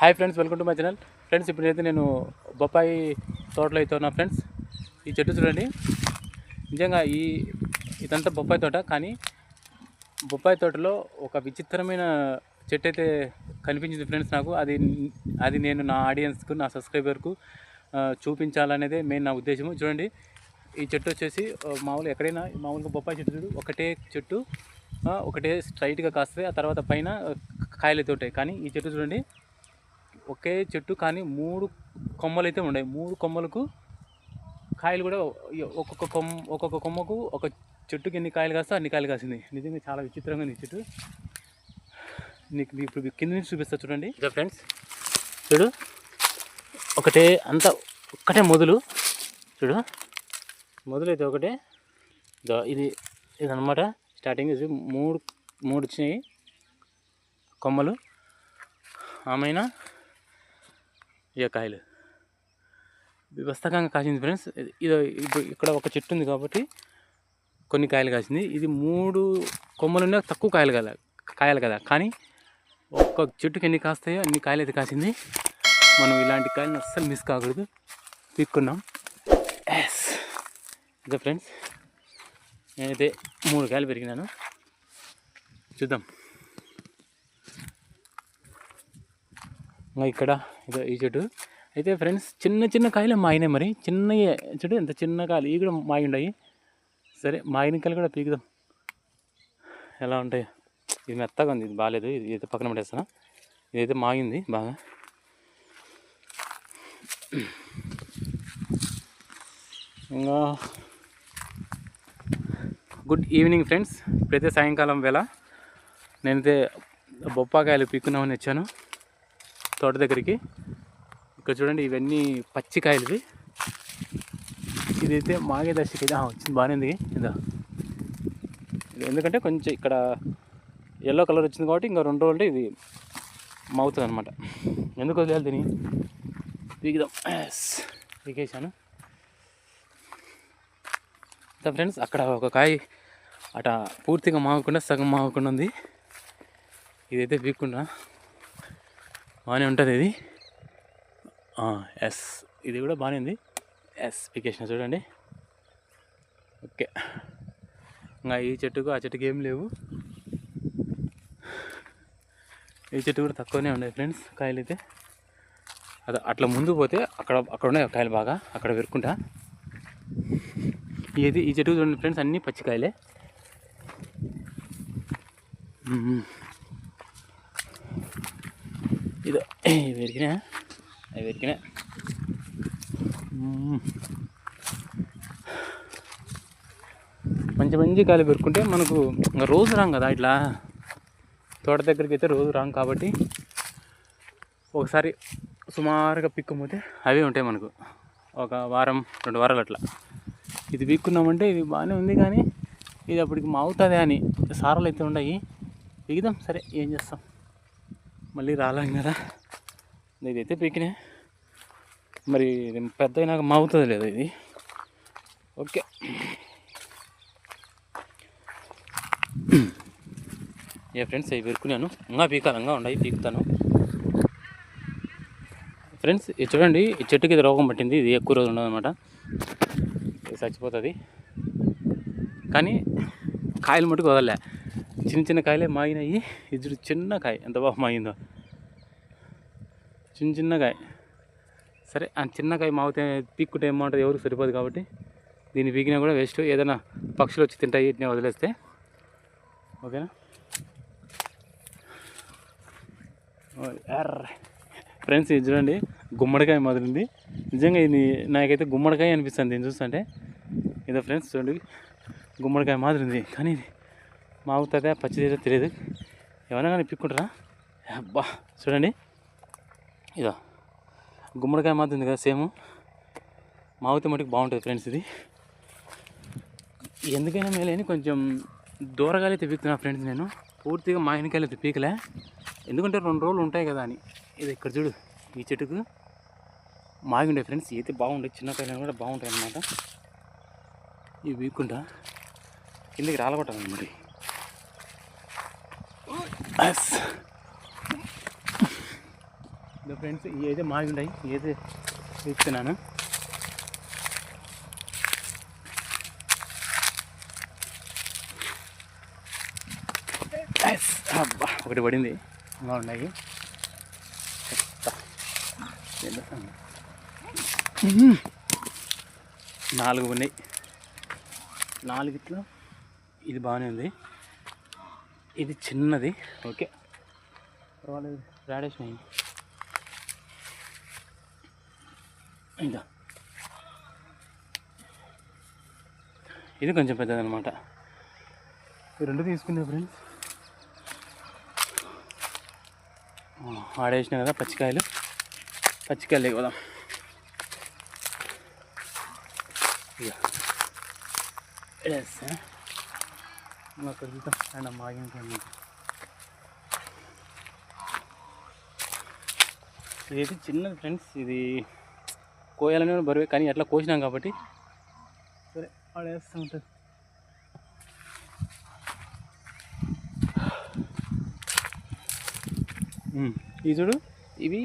Hi friends, welcome to my channel. Friends, ఇప్పుడైతే నేను బొప్పాయి తోటలో అయితే ఉన్నా. ఫ్రెండ్స్, ఈ చెట్టు చూడండి. నిజంగా ఇదంతా బొప్పాయి తోట, కానీ బొప్పాయి తోటలో ఒక విచిత్రమైన చెట్టు అయితే కనిపించింది ఫ్రెండ్స్ నాకు. అది నేను నా ఆడియన్స్కు, నా సబ్స్క్రైబర్కు చూపించాలనేదే మెయిన్ నా ఉద్దేశము. చూడండి, ఈ చెట్టు వచ్చేసి మామూలుగా ఎక్కడైనా మామూలుగా బొప్పాయి చెట్టు చూడు, ఒకటే చెట్టు ఒకటే స్ట్రైట్గా కాస్తుంది, ఆ తర్వాత పైన కాయలు అయితే ఉంటాయి. కానీ ఈ చెట్టు చూడండి, ఒకే చెట్టు కానీ 3 కొమ్మలు అయితే ఉన్నాయి. 3 కొమ్మలకు కాయలు కూడా ఒక్కొక్క కొమ్మకు ఒక చెట్టుకి ఎన్ని కాయలు కాస్తా అన్ని కాయలు కాసింది. నిజంగా చాలా విచిత్రంగా ఉంది చెట్టు. నీకు ఇప్పుడు కింద నుంచి చూపిస్తా చూడండి. ఇదా ఫ్రెండ్స్, చూడు, ఒక్కటే మొదలు చూడు, మొదలు అయితే ఒకటే. ఇదన్నమాట స్టార్టింగ్. మూడు వచ్చినాయి కొమ్మలు, ఆమెనా ఇక కాయలు వివస్తకంగా కాసింది ఫ్రెండ్స్. ఇది ఇక్కడ ఒక చెట్టు ఉంది కాబట్టి కొన్ని కాయలు కాసింది. ఇది 3 కొమ్మలున్నా తక్కువ కాయలు కదా, కానీ ఒక్క చెట్టుకి ఎన్ని కాస్తాయో అన్ని కాయలు అయితే కాసింది. మనం ఇలాంటి కాయలను అస్సలు మిస్ కాకూడదు. పీక్కున్నాం. ఇదే ఫ్రెండ్స్, నేనైతే 3 కాయలు పెరిగినాను. చూద్దాం. ఇక్కడ ఈ చెట్టు అయితే ఫ్రెండ్స్ చిన్న కాయలే మాగినాయి. మరి చిన్నవి చెట్టు ఎంత చిన్న కాయలు, ఇవి కూడా మాగి ఉన్నాయి. సరే, మాగిన కాయలు కూడా పీకుదాం ఎలా ఉంటాయి. ఇది మెత్తగా ఉంది, ఇది బాగాలేదు. ఇది అయితే పక్కన పడేస్తాను. ఇదైతే మాగింది బాగా. ఇంకా గుడ్ ఈవినింగ్ ఫ్రెండ్స్. ఇప్పుడైతే సాయంకాలం వేళ నేనైతే బొప్పాకాయలు పీక్కున్నామని వచ్చాను తోట దగ్గరికి. ఇక్కడ చూడండి, ఇవన్నీ పచ్చికాయలు. ఇదైతే మాగే దశకి అయితే వచ్చింది, బాగానే ఉంది. ఎందుకంటే కొంచెం ఇక్కడ ఎల్లో కలర్ వచ్చింది కాబట్టి ఇంకా 2 రోజులు ఇది మవుతుంది అనమాట. ఎందుకు వదిలేయాలి దీన్ని, పీకుదాం. పీకేసాను ఫ్రెండ్స్. అక్కడ ఒక కాయ అట పూర్తిగా మాగకుండా సగం మాగకుండా ఉంది. ఇదైతే పీక్కుండా బాగానే ఉంటుంది ఇది. ఇది కూడా బాగానే ఉంది. పీకేసిన చూడండి. ఓకే, ఇంకా ఈ చెట్టుకు ఆ చెట్టుకి ఏం లేవు. ఈ చెట్టు కూడా తక్కువనే ఉన్నాయి ఫ్రెండ్స్ కాయలు అయితే. అట్లా ముందు పోతే అక్కడ ఉన్నాయి కాయలు బాగా, అక్కడ పెరుక్కుంటా. ఈ చెట్టు చూడండి ఫ్రెండ్స్, అన్నీ పచ్చికాయలే. ఇదో అవి పెరిగినా మంచి కాయలు పెరుక్కుంటే మనకు ఇంకా రోజు రాం కదా, ఇట్లా తోట దగ్గరికి అయితే రోజు రాం కాబట్టి ఒకసారి సుమారుగా పిక్కుపోతే అవే ఉంటాయి మనకు ఒక వారం 2 వారాలు అట్లా. ఇది పీక్కున్నామంటే ఇది బాగానే ఉంది, కానీ ఇది అప్పటికి మావుతుంది అని సారాలు అయితే ఉన్నాయి. పీకుదాం. సరే, ఏం చేస్తాం, మళ్ళీ రాలేం కదా. ఇదైతే పీకినే, మరి ఇది పెద్ద అయినాక మావుతుంది లేదా ఇది. ఓకే, ఫ్రెండ్స్, అవి పెరుకున్నాను. ఇంకా పీకాలంగా ఉన్నాయి, పీకుతాను ఫ్రెండ్స్. ఇది చూడండి, ఈ చెట్టుకి ఇది రోగం పట్టింది. ఇది ఎక్కువ రోజులు ఉండదన్నమాట, ఇది చచ్చిపోతుంది. కానీ కాయలు మటుకు వదలలే, చిన్న కాయలే మాగినాయి. ఇది చిన్న కాయ ఎంత బాగా మాగిందో, చిన్న కాయ. సరే, ఆ చిన్న కాయ మాగితే పీక్కుంటే ఏమంటుంది, ఎవరికి సరిపోదు కాబట్టి దీన్ని పీకినా కూడా వేస్ట్. ఏదైనా పక్షులు వచ్చి తింటాయి, వీటిని వదిలేస్తే. ఓకేనా ఫ్రెండ్స్, ఇది చూడండి, గుమ్మడికాయ మొదలుంది. నిజంగా ఇది నాకైతే గుమ్మడికాయ అనిపిస్తుంది దీన్ని చూస్తుంటే. ఇదో ఫ్రెండ్స్, చూడండి, గుమ్మడికాయ మాదిరి ఉంది. కానీ మాగుతుందా పచ్చిది తెలియదు. ఏమైనా కానీ పిక్కుంటారా. అబ్బా, చూడండి, ఇదో గుమ్మడికాయ మాదిరి ఉంది కదా, సేమ్. మాగితే మటుకు బాగుంటుంది ఫ్రెండ్స్. ఇది ఎందుకైనా మేలేని కొంచెం దూరగాలి అయితే పీకుతున్నా ఫ్రెండ్స్. నేను పూర్తిగా మాగినకాయలు అయితే పీకలే, ఎందుకంటే 2 రోజులు ఉంటాయి కదా అని. ఇది ఇక్కడ చూడు, ఈ చెట్టుకు మాగి ఉండే ఫ్రెండ్స్. అయితే బాగుండే, చిన్న కాయలు కూడా బాగుంటాయి అన్నమాట. ఇవి పీక్కుంటా కిందకి రాలగొట్టాలి మరి. ఫ్రెండ్స్ ఇవి అయితే మాగి ఉన్నాయి, ఏదైతే ఇస్తున్నాను. అబ్బా ఒకటి పడింది, ఇంకా ఉన్నాయి. 4 ఉన్నాయి. 4 ఇది బాగానే ఉంది. ఇది చిన్నది, ఓకే పర్వాలేదు. రాడేసినాయి ఇంకా. ఇది కొంచెం పెద్దదన్నమాట. ఈ 2 తీసుకున్నా ఫ్రెండ్స్. ఆడేసినా కదా పచ్చికాయలు లేకపోదాం. ఇక అక్కడ చూద్దాం. అండ్ మాగిన ఇదైతే చిన్నది ఫ్రెండ్స్. ఇది కోయాలనే బరువే, కానీ అట్లా కోసినాం కాబట్టి సరే ఆడేస్తూ ఉంటుంది. ఈ చూడు, ఇవి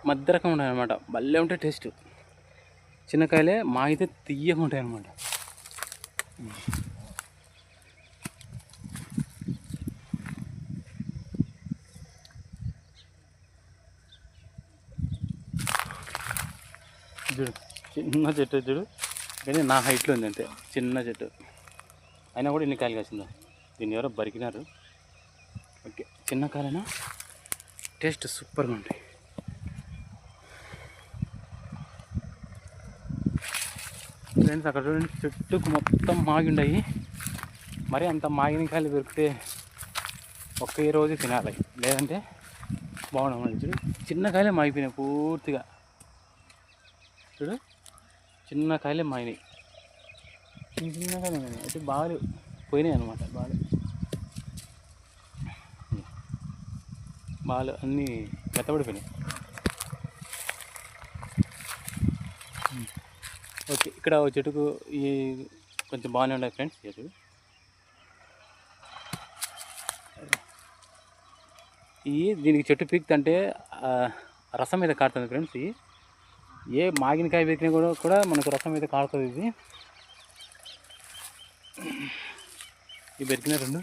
మధ్య రకం ఉంటాయి అన్నమాట. భలే ఉంటాయి టేస్ట్. చిన్నకాయలే మాగితే తియ్యగా ఉంటాయి అన్నమాట. చూడు చిన్న చెట్టు, చూడు కానీ నా హైట్లో ఉంది అంతే, చిన్న చెట్టు అయినా కూడా ఎన్ని కాయలు కాసిందో. దీన్ని ఎవరో బరికినారు. ఓకే, చిన్న కాయలైనా టేస్ట్ సూపర్గా ఉంటాయి. ఫ్రెండ్స్ అక్కడ చూడండి, చెట్టుకు మొత్తం మాగి ఉన్నాయి. మరి అంత మాగిన కాయలు దొరికితే ఒకే రోజు తినాలి, లేదంటే బాగుండదు. చూడు చిన్న కాయలే మాగిపోయినాయి పూర్తిగా. చూడు చిన్న కాయలే మాగినాయి, చిన్న కాయలే మాగినాయి. అయితే బాగా పోయినాయి అన్నమాట. బాగా అన్నీ మెత్తబడిపోయినాయి. ఓకే, ఇక్కడ చెట్టుకు ఈ కొంచెం బాగానే ఉన్నాయి ఫ్రెండ్స్. చెట్టు దీనికి చెట్టు పీకుతుంటే రసం మీద కాడుతుంది ఫ్రెండ్స్. ఏ మాగినకాయ పీకినా కూడా మనకు రసం మీద కాడుతుంది. ఇవి పెరిగిన 2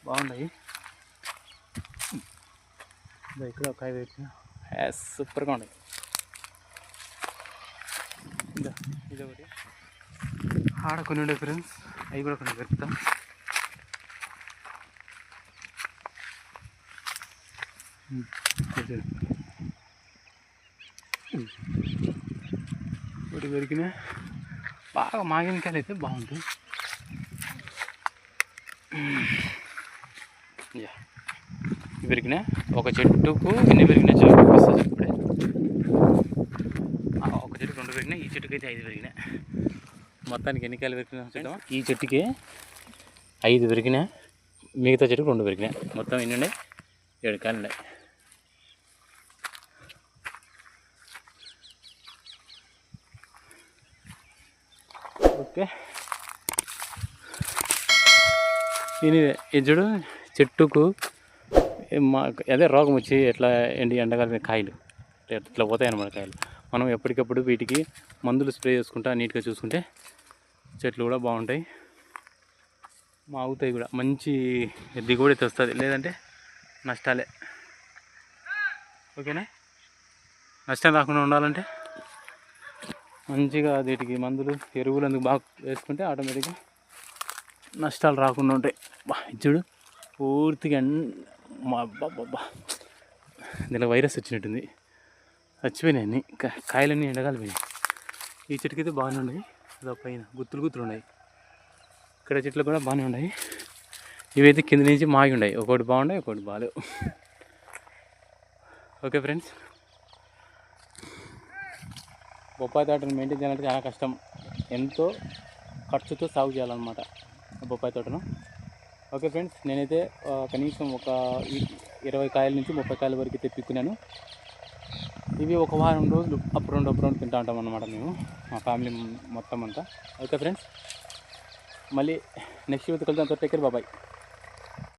బాగున్నాయి. ఇక్కడ ఒక కాయ పెట్టిన సూపర్గా ఉన్నాయి. ఇది ఒకటి ఆడ కొన్ని ఉండే ఫ్రెండ్స్, అవి కూడా కొన్ని పెడతాం. ఒకటి పెరిగిన బాగా మాగిన కాయలు అయితే బాగుంటుంది. పెరిగిన ఒక చెట్టుకు ఎన్ని పెరిగినాయి చూపిస్తుంది ఇప్పుడే. ఒక చెట్టుకు 2 పెరిగినాయి, ఈ చెట్టుకి అయితే 5 పెరిగినాయి. మొత్తానికి ఎన్ని కాయలు పెరిగినా చూద్దాం. ఈ చెట్టుకి 5 పెరిగినాయి, మిగతా చెట్టుకు 2 పెరిగినాయి. మొత్తం ఎన్ని ఉన్నాయి? 7 కాయలు ఉన్నాయి. ఓకే, ఇది చూడు చెట్టుకు అదే రోగం వచ్చి ఎట్లా ఎండాకాలం కాయలు ఇట్లా పోతాయి అన్నమాట. కాయలు మనం ఎప్పటికప్పుడు వీటికి మందులు స్ప్రే చేసుకుంటా నీట్గా చూసుకుంటే చెట్లు కూడా బాగుంటాయి, మాగుతాయి కూడా, మంచి దిగుబడి అయితే వస్తుంది. లేదంటే నష్టాలే. ఓకేనా, నష్టం రాకుండా ఉండాలంటే మంచిగా వీటికి మందులు ఎరువులు అందుకు బాగా వేసుకుంటే ఆటోమేటిక్గా నష్టాలు రాకుండా ఉంటాయి. చూడు పూర్తిగా బాబా దీనిలో వైరస్ వచ్చినట్టుంది, చచ్చిపోయినాయి అన్నీ కాయలన్నీ ఎండగాలిపోయినాయి. ఈ చెట్టుకి అయితే బాగానే ఉన్నాయి, అదో పైన గుత్తులు ఉన్నాయి. ఇక్కడ చెట్లు కూడా బాగానే ఉన్నాయి. ఇవైతే కింద నుంచి మాగి ఉన్నాయి, ఒకటి బాగున్నాయి ఒకటి బాగాలేవు. ఓకే ఫ్రెండ్స్, బొప్పాయి తోటను మెయింటైన్ చేయాలంటే చాలా కష్టం. ఎంతో ఖర్చుతో సాగు చేయాలన్నమాట బొప్పాయి తోటను. ఓకే ఫ్రెండ్స్, నేనైతే కనీసం ఒక 20 కాయల నుంచి 30 కాయల వరకు అయితే పిక్కున్నాను. ఇవి ఒక వారం రోజులు అప్ రౌండ్ తింటూ ఉంటాం అన్నమాట మేము, మా ఫ్యామిలీ మొత్తం అంతా. ఓకే ఫ్రెండ్స్, మళ్ళీ నెక్స్ట్ వీక్ కలుద్దాం. Take care, bye.